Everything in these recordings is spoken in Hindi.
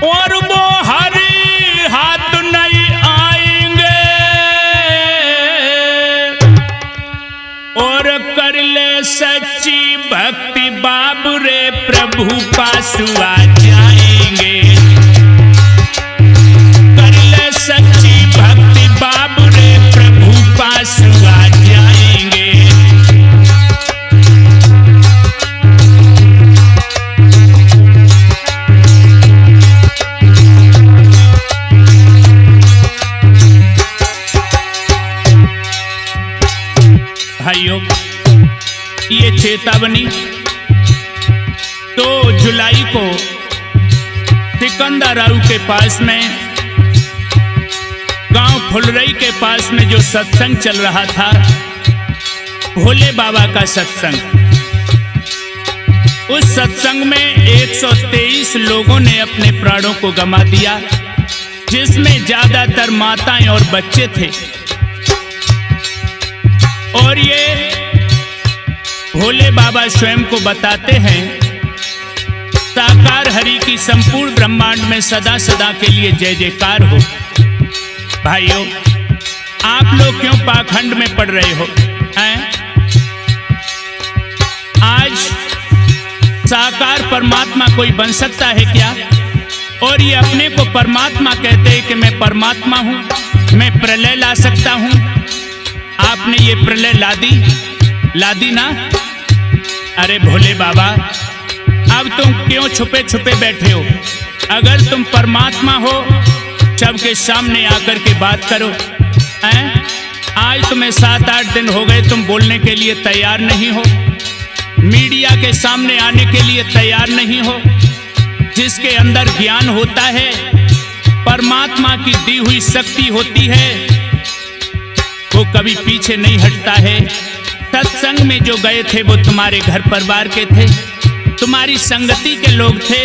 और वो हरी हाथ नहीं आएंगे और कर ले सच्ची भक्ति बाबू रे प्रभु पास आ जाएंगे। कर ले सच्ची भक्ति बाबू रे प्रभु पास आ जाएंगे। भाइयों, ये चेतावनी 2 जुलाई को सिकंदराव के पास में गांव फुलरई के पास में जो सत्संग चल रहा था, भोले बाबा का सत्संग, उस सत्संग में 123 लोगों ने अपने प्राणों को गंवा दिया, जिसमें ज्यादातर माताएं और बच्चे थे। और ये भोले बाबा स्वयं को बताते हैं, साकार हरि की संपूर्ण ब्रह्मांड में सदा सदा के लिए जय जयकार हो। भाइयों, आप लोग क्यों पाखंड में पड़ रहे हो हैं? आज साकार परमात्मा कोई बन सकता है क्या? और ये अपने को परमात्मा कहते हैं कि मैं परमात्मा हूं, मैं प्रलय ला सकता हूं। आपने ये प्रलय ला दी ना? अरे भोले बाबा, अब तुम क्यों छुपे छुपे बैठे हो? अगर तुम परमात्मा हो, सबके सामने आकर के बात करो। हैं? आज तुम्हें 7-8 दिन हो गए, तुम बोलने के लिए तैयार नहीं हो, मीडिया के सामने आने के लिए तैयार नहीं हो। जिसके अंदर ज्ञान होता है, परमात्मा की दी हुई शक्ति होती है, वो कभी पीछे नहीं हटता है। सत्संग में जो गए थे वो तुम्हारे घर परिवार के थे, तुम्हारी संगति के लोग थे।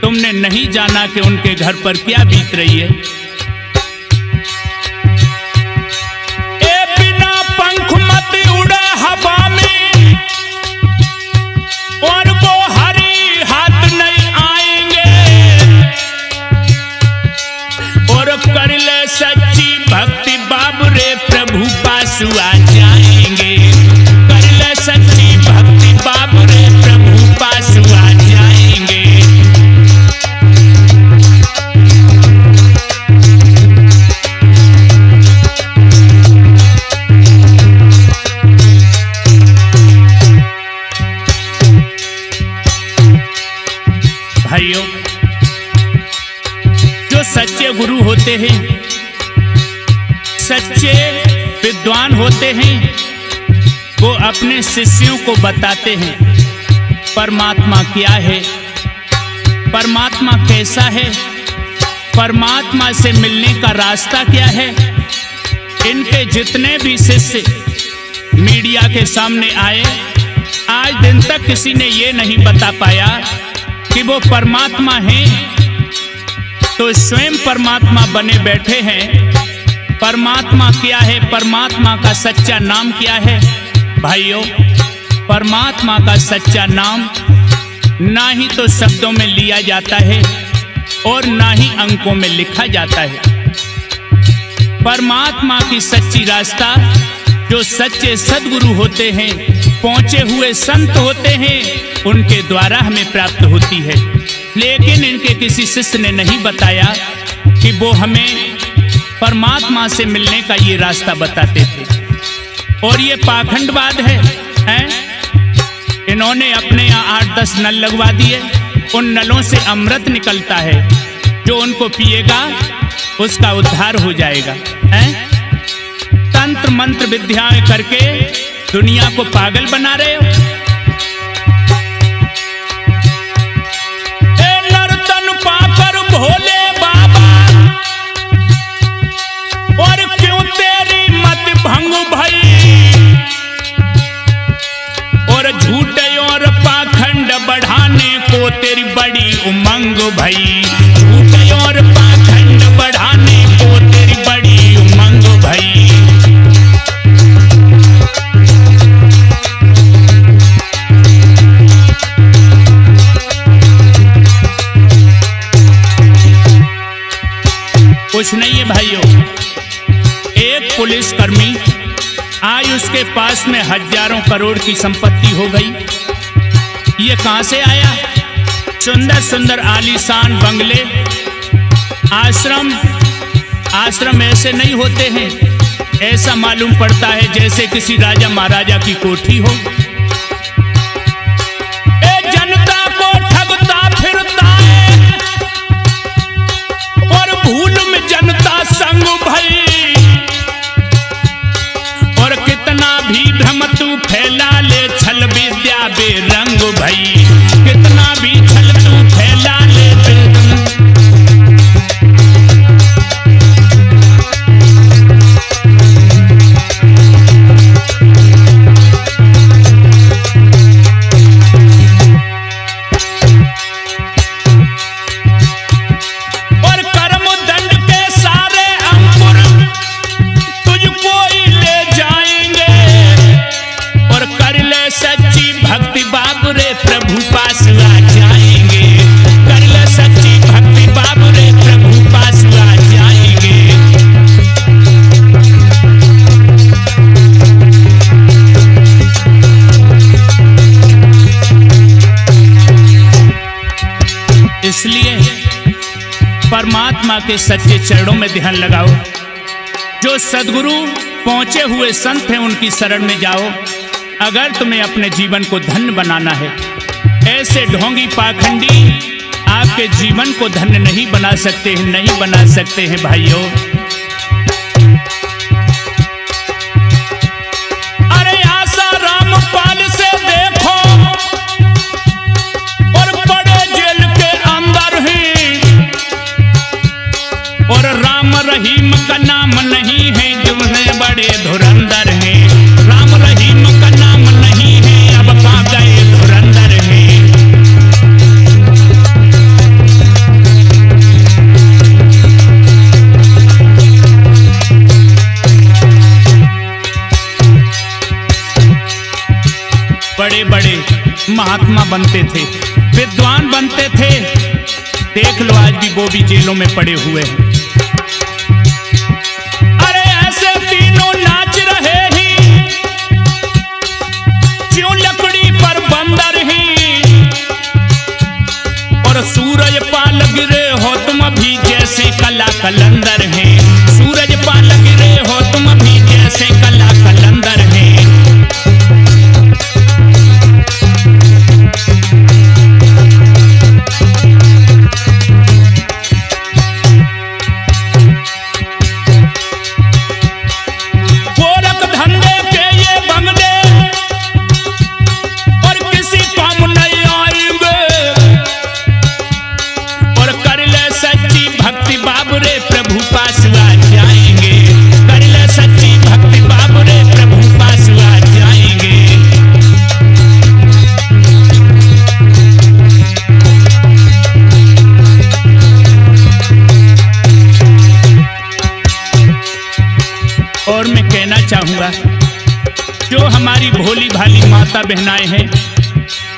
तुमने नहीं जाना कि उनके घर पर क्या बीत रही है। ए बिना पंख मत उड़ा हवा में और वो हरी हाथ नहीं आएंगे और कर ले सच्ची भक्ति बाबू रे प्रभु पास आ जाएंगे। कर ले सच्ची भक्ति बाबू रे प्रभु पास आ जाएंगे। भाइयों, जो सच्चे गुरु होते हैं, सच्चे विद्वान होते हैं, वो अपने शिष्यों को बताते हैं परमात्मा क्या है, परमात्मा कैसा है, परमात्मा से मिलने का रास्ता क्या है। इनके जितने भी शिष्य मीडिया के सामने आए, आज दिन तक किसी ने ये नहीं बता पाया कि वो परमात्मा हैं, तो स्वयं परमात्मा बने बैठे हैं। परमात्मा क्या है, परमात्मा का सच्चा नाम क्या है? भाइयों, परमात्मा का सच्चा नाम ना ही तो शब्दों में लिया जाता है और ना ही अंकों में लिखा जाता है। परमात्मा की सच्ची रास्ता जो सच्चे सद्गुरु होते हैं, पहुंचे हुए संत होते हैं, उनके द्वारा हमें प्राप्त होती है। लेकिन इनके किसी शिष्य ने नहीं बताया कि वो हमें परमात्मा से मिलने का ये रास्ता बताते थे। और ये पाखंडवाद है, हैं? इन्होंने अपने यहाँ 8-10 नल लगवा दिए, उन नलों से अमृत निकलता है, जो उनको पिएगा उसका उद्धार हो जाएगा। हैं? तंत्र मंत्र विद्याएं करके दुनिया को पागल बना रहे हो। नर्तन पाकर भोले बाबा, और क्यों तेरी मत भंग भई, और झूठे और पाखंड बढ़ाने को तेरी बड़ी उमंग भई, झूठे और पाखंड बढ़ाने को तेरी बड़ी उमंग भई। कुछ नहीं है भाइयों। एक पुलिसकर्मी आज उसके पास में हजारों करोड़ की संपत्ति हो गई। ये कहां से आया? सुंदर सुंदर आलीशान बंगले, आश्रम ऐसे नहीं होते हैं। ऐसा मालूम पड़ता है जैसे किसी राजा महाराजा की कोठी हो। जनता को ठगता फिरता है और भूल में जनता संग भई, और कितना भी भ्रम तू फैला ले, छल विद्या बेरंग भई। कितना भी छल तू फैला ले परमात्मा के सच्चे चरणों में ध्यान लगाओ। जो सद्गुरु पहुंचे हुए संत हैं उनकी शरण में जाओ। अगर तुम्हें अपने जीवन को धन्य बनाना है, ऐसे ढोंगी पाखंडी आपके जीवन को धन्य नहीं बना सकते हैं, नहीं बना सकते हैं भाइयों। अरे आशा रामपाल से देखो और बड़े जेल के अंदर ही, और राम रहीम का नाम नहीं है, जो है बड़े धुरंधर हैं। राम रहीम का नाम नहीं है, अब कहाँ गए धुरंधर हैं। बड़े बड़े महात्मा बनते थे, विद्वान बनते थे। देख लो आज भी वो भी जेलों में पड़े हुए हैं। अरे ऐसे तीनों नाच रहे ही, क्यों लकड़ी पर बंदर ही, और सूरज पाल गिरे हो तुम भी जैसे कला कलंदर हैं। सूरज पाल गिरे हो तुम भी जैसे कला कलंदर हैं। और मैं कहना चाहूंगा जो हमारी भोली भाली माता बहनाएं हैं,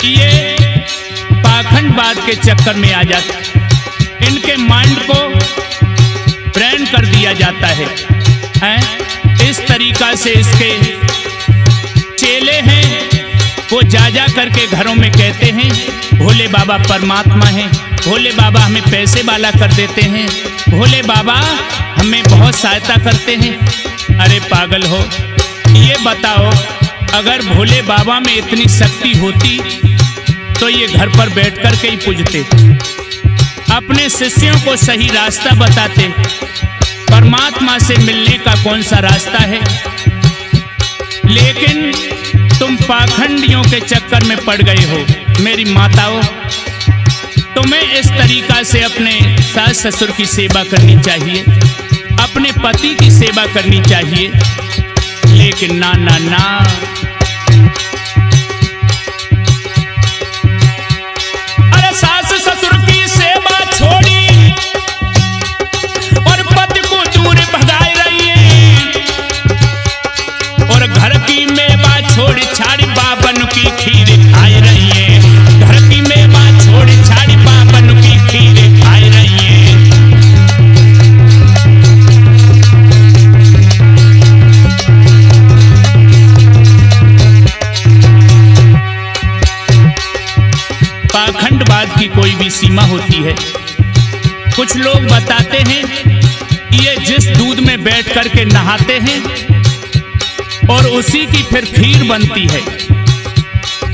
ये पाखंडवाद के चक्कर में आ जाते, इनके माइंड को ब्रेन कर दिया जाता है। इस तरीका से इसके चेले हैं, वो जा करके घरों में कहते हैं भोले बाबा परमात्मा हैं, भोले बाबा हमें पैसे वाला कर देते हैं, भोले बाबा हमें बहुत सहायता करते हैं। अरे पागल हो, ये बताओ अगर भोले बाबा में इतनी शक्ति होती तो ये घर पर बैठ कर के ही पूजते, अपने शिष्यों को सही रास्ता बताते। परमात्मा से मिलने का कौन सा रास्ता है? लेकिन तुम पाखंडियों के चक्कर में पड़ गए हो। मेरी माताओं, तुम्हें इस तरीका से अपने सास ससुर की सेवा करनी चाहिए, अपने पति की सेवा करनी चाहिए। लेकिन ना ना ना, अरे सास ससुर की सेवा छोड़ी और पति को दूर भगाए रही है, और घर की मेवा छोड़ छाड़ी बाबन की खीर खाई रही है। घर की मेवा छोड़ छाड़ी बाबन की खीर खाई रही है। कोई भी सीमा होती है। कुछ लोग बताते हैं कि ये जिस दूध में बैठ करके नहाते हैं और उसी की फिर खीर बनती है,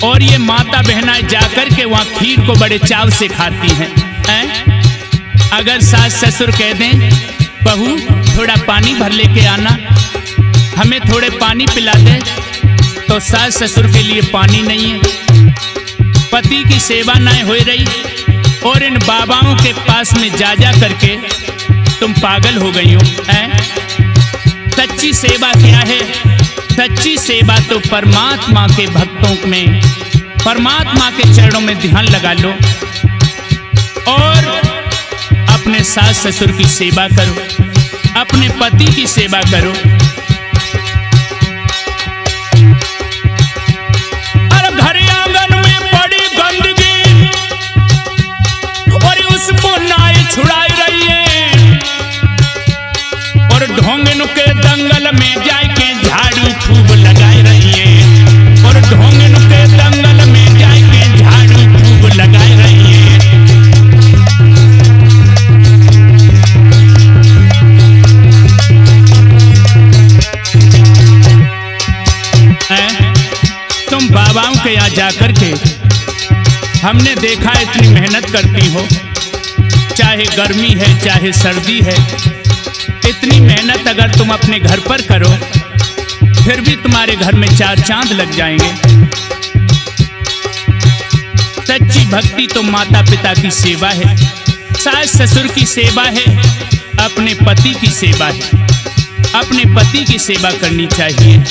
और ये माता बहनाएं जाकर के वहाँ खीर को बड़े चाव से खाती हैं। अगर सास ससुर कह दें बहू थोड़ा पानी भर लेके आना, हमें थोड़े पानी पिला दे, तो सास ससुर के लिए पानी नहीं है। पति की सेवा ना हो रही और इन बाबाओं के पास में जा जा करके तुम पागल हो गई हो। सच्ची सेवा क्या है? सच्ची सेवा तो परमात्मा के भक्तों में, परमात्मा के चरणों में ध्यान लगा लो और अपने सास ससुर की सेवा करो, अपने पति की सेवा करो। अरे घर आंगन में पड़ी गंदगी और उसको नाई छुड़ाई रही है, और ढोंगन के दंगल में जाके झाड़ू खूब लगाई रही है, और ढोंगन के दंगल में जाके झाड़ू खूब लगाई रही है। तुम बाबाओं के यहाँ जाकर के हमने देखा इतनी मेहनत करती हो, चाहे गर्मी है चाहे सर्दी है, इतनी मेहनत अगर तुम अपने घर पर करो फिर भी तुम्हारे घर में 4 चांद लग जाएंगे। सच्ची भक्ति तो माता पिता की सेवा है, सास ससुर की सेवा है, अपने पति की सेवा है। अपने पति की सेवा करनी चाहिए।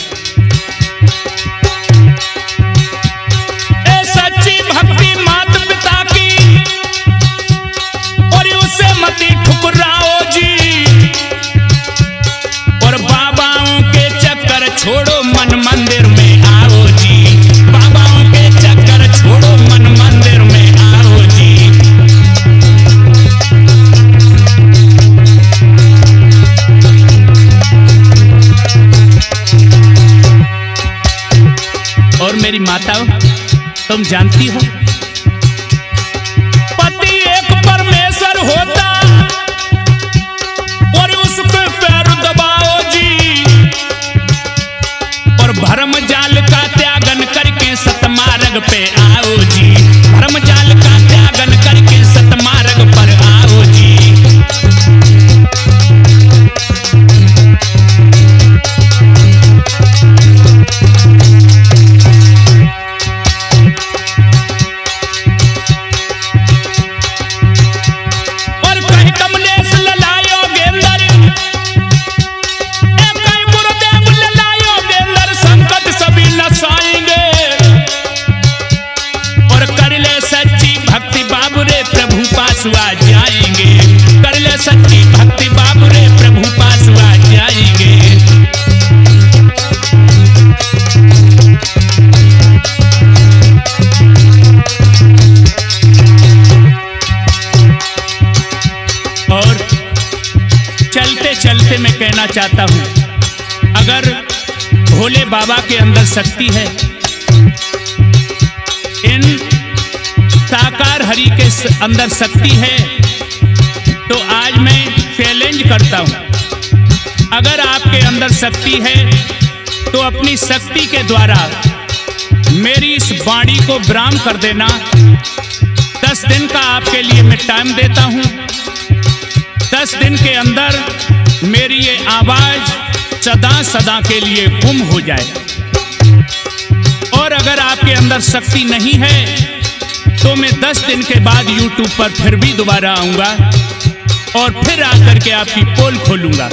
सच्ची भक्ति माता पिता की, और उसे मती ठुकराओ जी, और बाबाओं के चक्कर छोड़ो मन मंदिर में आओ जी, बाबाओं के चक्कर छोड़ो मन मंदिर में आओ जी। और मेरी माताओं, तुम जानती हो पति एक परमेश्वर होता और उसके पैर दबाओ जी, और भरम जाल का त्यागन करके सतमार्ग पे आओ जी, भरम जाल का त्यागन करके सतमार्ग पर आओ जी। आ जाएंगे, कर ले सच्ची भक्ति बाबू रे प्रभु पास आ जाएंगे। और चलते चलते मैं कहना चाहता हूं, अगर भोले बाबा के अंदर शक्ति है, इन साकार हरि के अंदर शक्ति है, तो आज मैं चैलेंज करता हूं, अगर आपके अंदर शक्ति है तो अपनी शक्ति के द्वारा मेरी इस वाणी को ब्राह्म कर देना। 10 दिन का आपके लिए मैं टाइम देता हूं। 10 दिन के अंदर मेरी ये आवाज सदा सदा के लिए गुम हो जाए। और अगर आपके अंदर शक्ति नहीं है तो मैं 10 दिन के बाद YouTube पर फिर भी दोबारा आऊंगा और फिर आकर के आपकी पोल खोलूंगा,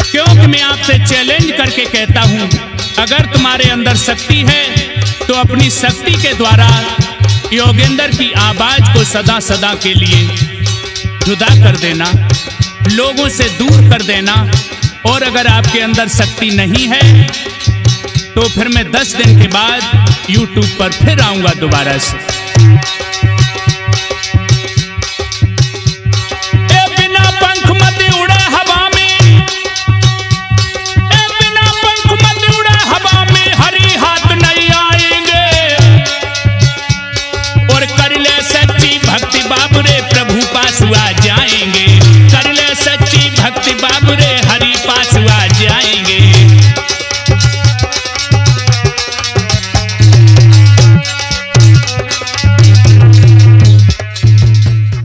क्योंकि मैं आपसे चैलेंज करके कहता हूं, अगर तुम्हारे अंदर शक्ति है तो अपनी शक्ति के द्वारा योगेंद्र की आवाज को सदा सदा के लिए जुदा कर देना, लोगों से दूर कर देना। और अगर आपके अंदर शक्ति नहीं है तो फिर मैं 10 दिन के बाद YouTube पर फिर आऊंगा दोबारा से। ए बिना पंख मत उड़े हवा में, ए बिना पंख मत उड़े हवा में, हरी हाथ नहीं आएंगे। और कर ले सच बाबू रे